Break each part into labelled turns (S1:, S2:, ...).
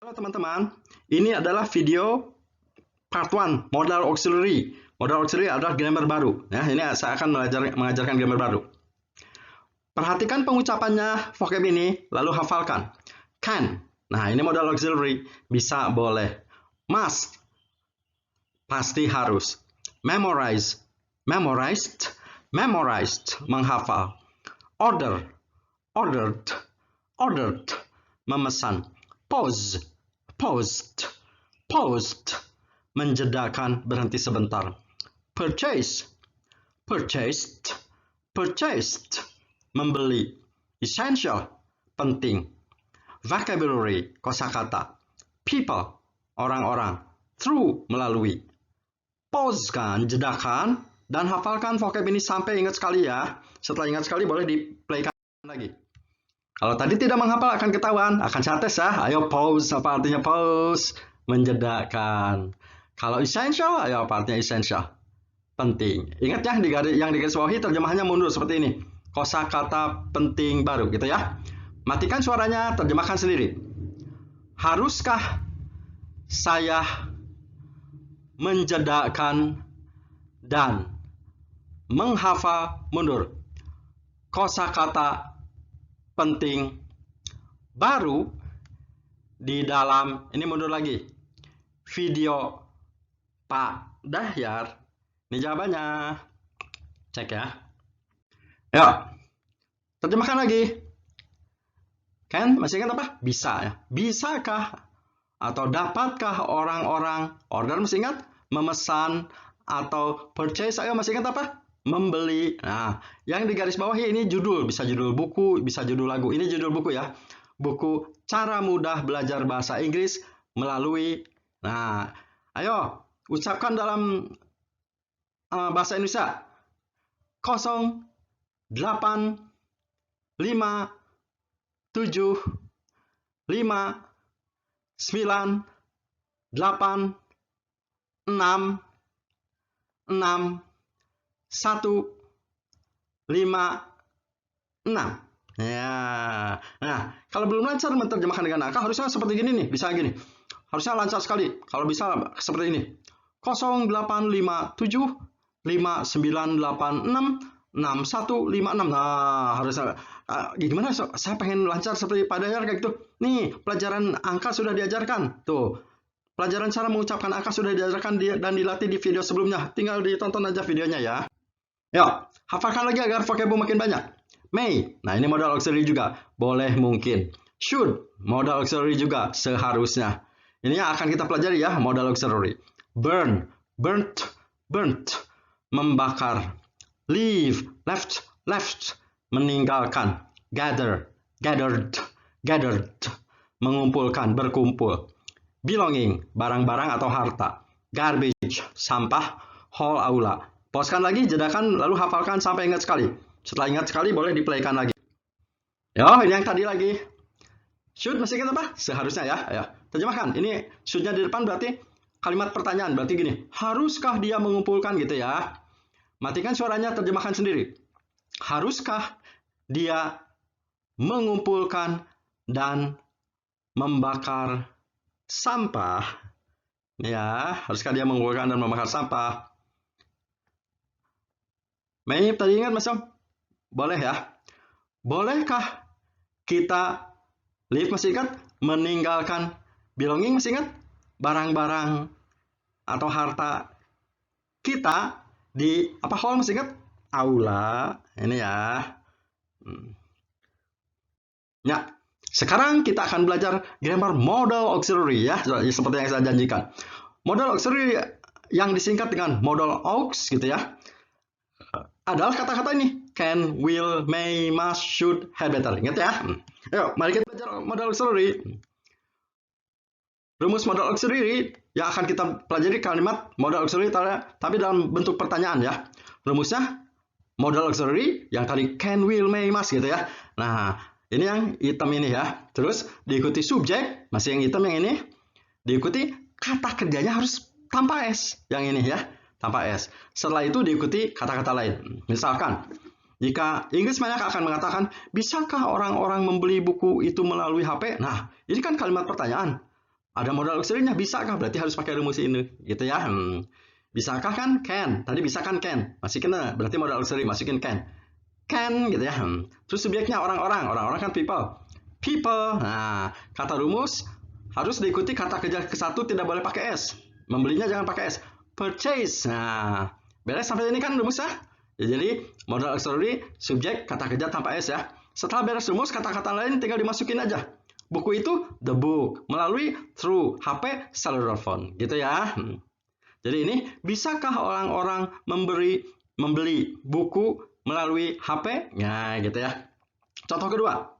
S1: Halo teman-teman, ini adalah video part 1 modal auxiliary. Modal auxiliary adalah grammar baru. Ya, ini saya akan mengajarkan grammar baru. Perhatikan pengucapannya vocab ini, lalu hafalkan. Can, nah ini modal auxiliary, bisa, boleh. Must, pasti harus. Memorize, memorized, memorized, menghafal. Order, ordered, ordered, memesan. Pause, paused, paused, menjedakan, berhenti sebentar. Purchase, purchased, purchased, membeli. Essential, penting. Vocabulary, kosakata. People, orang-orang. Through, melalui. Pause kan, jedakan, dan hafalkan vocab ini sampai ingat sekali ya. Setelah ingat sekali boleh di-playkan lagi. Kalau tadi tidak menghafal akan ketahuan, akan saya tes ya. Ayo pause, apa artinya pause? Menjedakan. Kalau essential, ayo apa artinya essential? Penting. Ingat ya, yang di garis bawahi terjemahannya mundur seperti ini. Kosakata penting baru gitu ya. Matikan suaranya, terjemahkan sendiri. Haruskah saya menjedakan dan menghafal mundur kosakata penting baru di dalam, ini mundur lagi, video Pak Dahyar? Ini jawabannya. Cek ya. Yuk, terjemahkan lagi. Kan, masih ingat apa? Bisa ya. Bisakah atau dapatkah orang-orang, order masih ingat? Memesan atau purchase, ayo masih ingat apa? Membeli. Nah, yang di garis bawah ini judul, bisa judul buku, bisa judul lagu. Ini judul buku ya. Buku Cara Mudah Belajar Bahasa Inggris melalui. Nah, ayo ucapkan dalam bahasa Indonesia. 0, 8, 5, 7, 5, 9, 8, 6, 6, 1, 5, 6. Ya. Nah, kalau belum lancar menerjemahkan dengan angka, harusnya seperti gini nih, bisa gini. Harusnya lancar sekali. Kalau bisa seperti ini. 0857 5986 6156. Nah, harusnya gimana? Saya pengen lancar seperti Pak Dahyar kayak gitu. Nih, pelajaran angka sudah diajarkan. Tuh. Pelajaran cara mengucapkan angka sudah diajarkan dan dilatih di video sebelumnya. Tinggal ditonton aja videonya ya. Yuk, hafalkan lagi agar vocab makin banyak. May, nah ini modal auxiliary juga. Boleh mungkin. Should, modal auxiliary juga. Seharusnya. Ini yang akan kita pelajari ya, modal auxiliary. Burn, burnt, burnt. Membakar. Leave, left, left. Meninggalkan. Gather, gathered, gathered. Mengumpulkan, berkumpul. Belonging, barang-barang atau harta. Garbage, sampah. Hall, aula. Pauskan lagi, jedakan, lalu hafalkan sampai ingat sekali. Setelah ingat sekali, boleh di-playkan lagi. Yo, ini yang tadi lagi. Should, masih ingat apa? Seharusnya ya. Ayo, terjemahkan. Ini should-nya di depan berarti kalimat pertanyaan. Berarti gini, haruskah dia mengumpulkan gitu ya? Matikan suaranya, terjemahkan sendiri. Haruskah dia mengumpulkan dan membakar sampah? Ya, haruskah dia mengumpulkan dan membakar sampah? May, tadi ingat Mas Om? Boleh ya? Bolehkah kita leave, masih ingat? Meninggalkan. Belonging, masih ingat? Barang-barang atau harta kita di apa hall, masih ingat? Aula. Ini ya. Ya. Sekarang kita akan belajar grammar modal auxiliary ya, seperti yang saya janjikan. Modal auxiliary yang disingkat dengan modal aux gitu ya, adalah kata-kata ini. Can, will, may, must, should, had, better. Ingat ya? Ayo, mari kita belajar modal auxiliary. Rumus modal auxiliary yang akan kita pelajari kalimat modal auxiliary tapi dalam bentuk pertanyaan ya. Rumusnya modal auxiliary yang tadi can, will, may, must gitu ya. Nah, ini yang hitam ini ya. Terus diikuti subjek, masih yang hitam yang ini. Diikuti kata kerjanya harus tanpa S. Yang ini ya. Tanpa S. Setelah itu diikuti kata-kata lain. Misalkan, jika Inggris banyak akan mengatakan, bisakah orang-orang membeli buku itu melalui HP? Nah, ini kan kalimat pertanyaan. Ada modal auxiliary-nya, bisakah? Berarti harus pakai rumus ini, gitu ya. Bisakah kan? Can. Tadi bisa kan can. Masukin berarti modal auxiliary, masukin can. Can gitu ya. Terus subjeknya orang-orang. Orang-orang kan people. People. Nah, kata rumus harus diikuti kata kerja ke satu, tidak boleh pakai S. Membelinya jangan pakai S. Purchase. Nah, beres sampai ini kan rumusnya. Ya, jadi modal auxiliary, subjek, kata kerja tanpa S ya. Setelah beres rumus, kata-kata lain tinggal dimasukin aja. Buku itu the book, melalui through HP cellular phone, gitu ya. Jadi ini, bisakah orang-orang membeli buku melalui HP? Nah, gitu ya. Contoh kedua,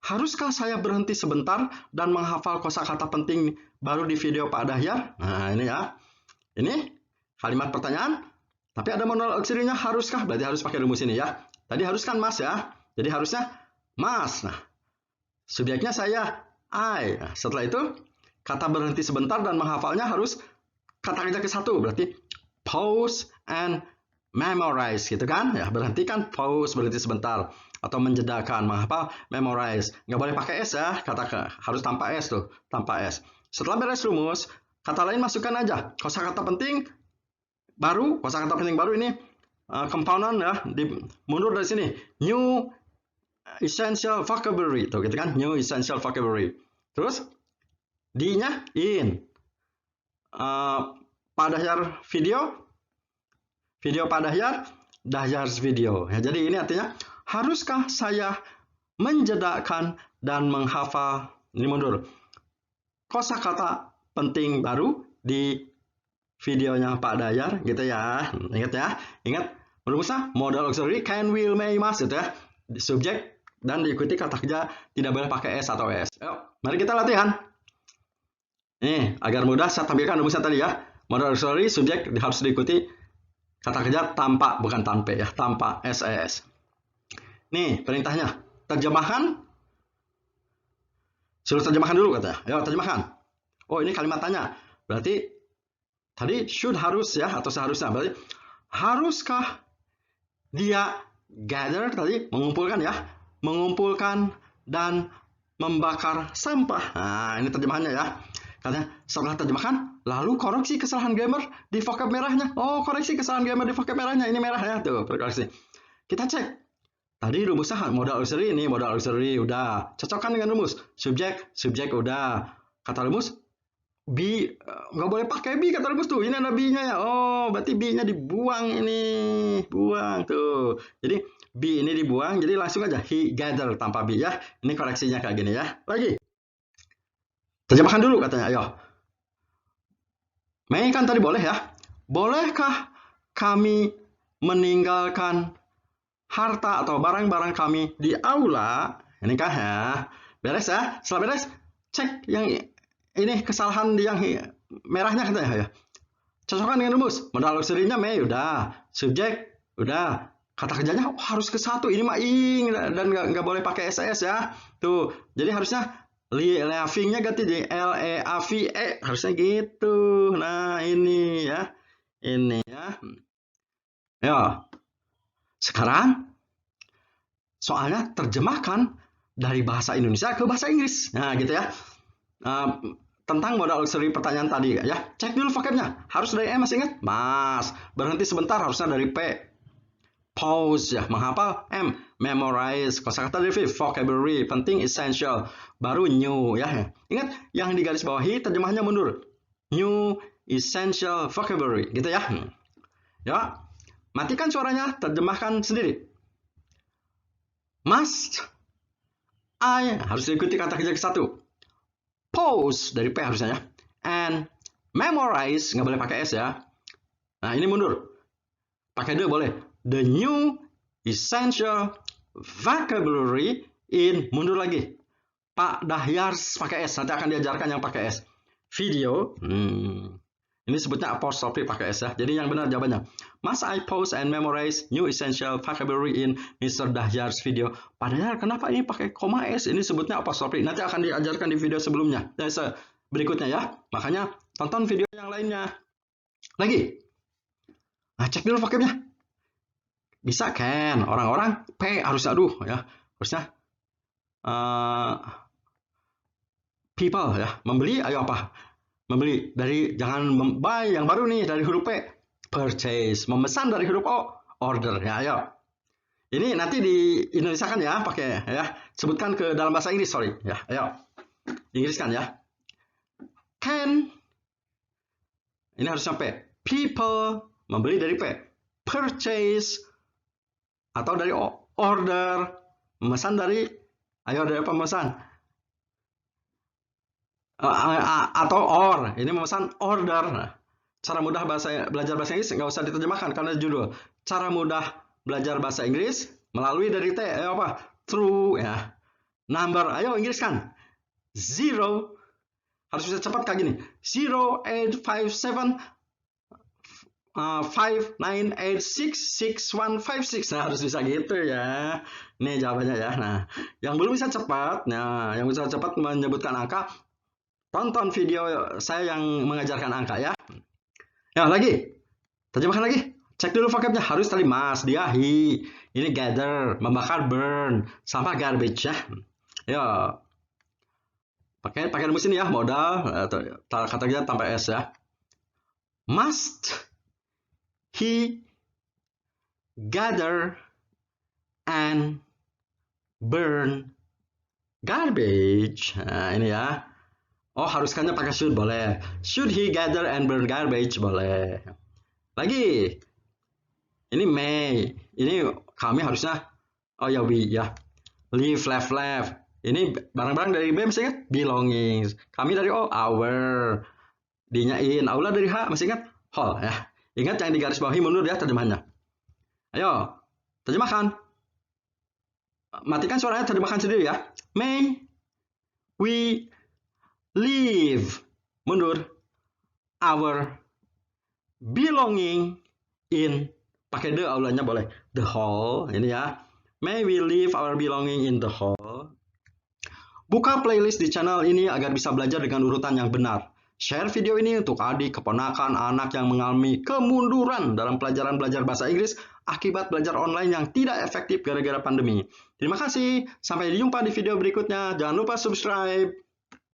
S1: haruskah saya berhenti sebentar dan menghafal kosakata penting baru di video Pak Dahyar? Nah, ini ya. Ini kalimat pertanyaan, tapi ada modal auxiliary-nya, haruskah? Berarti harus pakai rumus ini ya. Tadi harus kan mas ya. Jadi harusnya mas. Nah, subjeknya saya, I. Nah, setelah itu, kata berhenti sebentar dan menghafalnya harus kata kerja ke satu, berarti pause and memorize, gitu kan? Ya, berhenti kan pause, berhenti sebentar. Atau menjedakan, menghafal, memorize. Nggak boleh pakai S ya, harus tanpa S tuh, tanpa S. Setelah beres rumus, kata lain masukkan aja. Kosakata penting baru ini compound ya, mundur dari sini. New essential vocabulary, tuh gitu kan? New essential vocabulary. Terus D-nya in. Pak Dahyar video Pak Dahyar, Dahyar's video. Ya, jadi ini artinya, haruskah saya menjedakan dan menghafal, ini mundur, kosakata penting baru di videonya Pak Dahyar, gitu ya. Ingat ya, ingat rumusnya modal auxiliary can, will, may, must, gitu ya. Subjek dan diikuti kata kerja, tidak boleh pakai S atau S. Yuk, mari kita latihan. Nih, agar mudah saya tampilkan rumusnya tadi ya. Modal auxiliary, subjek harus diikuti kata kerja tanpa, bukan tanpa ya, tanpa SES. Nih, perintahnya. Terjemahkan. Suruh terjemahkan dulu katanya. Ayo, terjemahkan. Oh, ini kalimat tanya. Berarti tadi should, harus ya, atau seharusnya. Berarti haruskah dia gather, tadi mengumpulkan ya. Mengumpulkan dan membakar sampah. Nah, ini terjemahannya ya. Katanya, setelah terjemahkan, lalu koreksi kesalahan grammar di vocab merahnya. Oh, koreksi kesalahan grammar di vocab merahnya. Ini merah ya, tuh, koreksi. Kita cek. Tadi rumusnya modal auxiliary, ini modal auxiliary, udah. Cocokkan dengan rumus. Subjek udah. Kata rumus, be, nggak boleh pakai be, kata rumus tuh. Ini ada be-nya ya. Oh, berarti be-nya dibuang ini. Buang, tuh. Jadi, be ini dibuang, jadi langsung aja. He gather tanpa be ya. Ini koreksinya kayak gini ya. Lagi. Terjemahkan dulu katanya, ayo. May kan tadi boleh ya. Bolehkah kami meninggalkan harta atau barang-barang kami di aula? Ini kah ya. Beres ya. Setelah beres, cek yang ini kesalahan yang merahnya katanya ya. Cocokkan dengan rumus. Modal auxiliary-nya may, udah. Subjek, udah. Kata kerjanya harus ke satu. Ini mah ing dan nggak boleh pakai SS ya. Tuh. Jadi harusnya leaving-nya ganti jadi L-E-A-V-E, harusnya gitu. Nah, ini ya. Ini ya. Ya. Sekarang soalnya terjemahkan dari bahasa Indonesia ke bahasa Inggris. Nah, gitu ya. Tentang modal auxiliary pertanyaan tadi ya. Cek dulu vocabnya. Harus dari M, masih ingat? Mas. Berhenti sebentar harusnya dari P. Pause ya, menghafal M, memorize, kosakata derivative, vocabulary, penting, essential, baru new ya. Ingat yang di garis bawahi terjemahnya mundur. New essential vocabulary gitu ya. Ya. Matikan suaranya, terjemahkan sendiri. Must, I harus diikuti kata kerja ke satu. Pause dari P harusnya ya. And memorize, nggak boleh pakai S ya. Nah, ini mundur. Pakai D boleh. The new essential vocabulary in, mundur lagi. Pak Dahyar pakai S, nanti akan diajarkan yang pakai S. Video, ini sebutnya apostrophe pakai S ya. Jadi yang benar jawabannya. Must I pause and memorize new essential vocabulary in Mr. Dahyar's video? Pak Dahyar, kenapa ini pakai koma S? Ini sebutnya apostrophe. Nanti akan diajarkan di video sebelumnya. Berikutnya ya. Makanya tonton video yang lainnya. Lagi. Nah, cek dulu vocabnya. Bisa can, orang-orang P harusnya, aduh ya, harusnya people ya. Membeli, ayo apa? Membeli dari jangan buy yang baru nih dari huruf P. Purchase, memesan dari huruf O. Order ya, ayo. Ini nanti di Indonesia kan ya, pakai ya. Sebutkan ke dalam bahasa Inggris, sorry ya. Ayo. Inggriskan ya. Can. Ini harusnya P. People, membeli dari P. Purchase atau dari O. Order, memesan dari, ayo dari apa memesan? Atau or, ini memesan order. Nah, cara mudah belajar bahasa Inggris nggak usah diterjemahkan karena judul. Cara mudah belajar bahasa Inggris melalui dari T, ayo apa? Through ya. Number, ayo Inggriskan. 0, harus bisa cepat kayak gini. 0857 59866156. Nah, harus bisa gitu ya. Nih jawabannya ya. Nah, yang belum bisa cepat, nah yang bisa cepat menyebutkan angka, tonton video saya yang mengajarkan angka ya. Ya, lagi. Terjemahkan lagi. Cek dulu vocabnya. Harus tadi mas, dia, he. Ini gather, membakar, burn. Sampah, garbage ya. Ya. Pakai rumus ini ya, modal. Kata-kata tanpa S ya. Must he gather and burn garbage? Nah, ini ya. Oh, haruskannya pakai should, boleh. Should he gather and burn garbage? Boleh. Lagi. Ini may. Ini kami harusnya, oh ya, we ya. Leave, left. Ini barang-barang dari B, masih ingat? Belongings. Kami dari O, our. D-nya in. Aula dari H, masih ingat? Hall ya. Ingat yang di garis bawahi mundur ya terjemahannya. Ayo, terjemahkan. Matikan suaranya, terjemahkan sendiri ya. May we leave, mundur, our belonging in, pakai the, aulanya boleh, the hall, ini ya. May we leave our belonging in the hall. Buka playlist di channel ini agar bisa belajar dengan urutan yang benar. Share video ini untuk adik, keponakan, anak yang mengalami kemunduran dalam pelajaran belajar bahasa Inggris akibat belajar online yang tidak efektif gara-gara pandemi. Terima kasih, sampai jumpa di video berikutnya. Jangan lupa subscribe.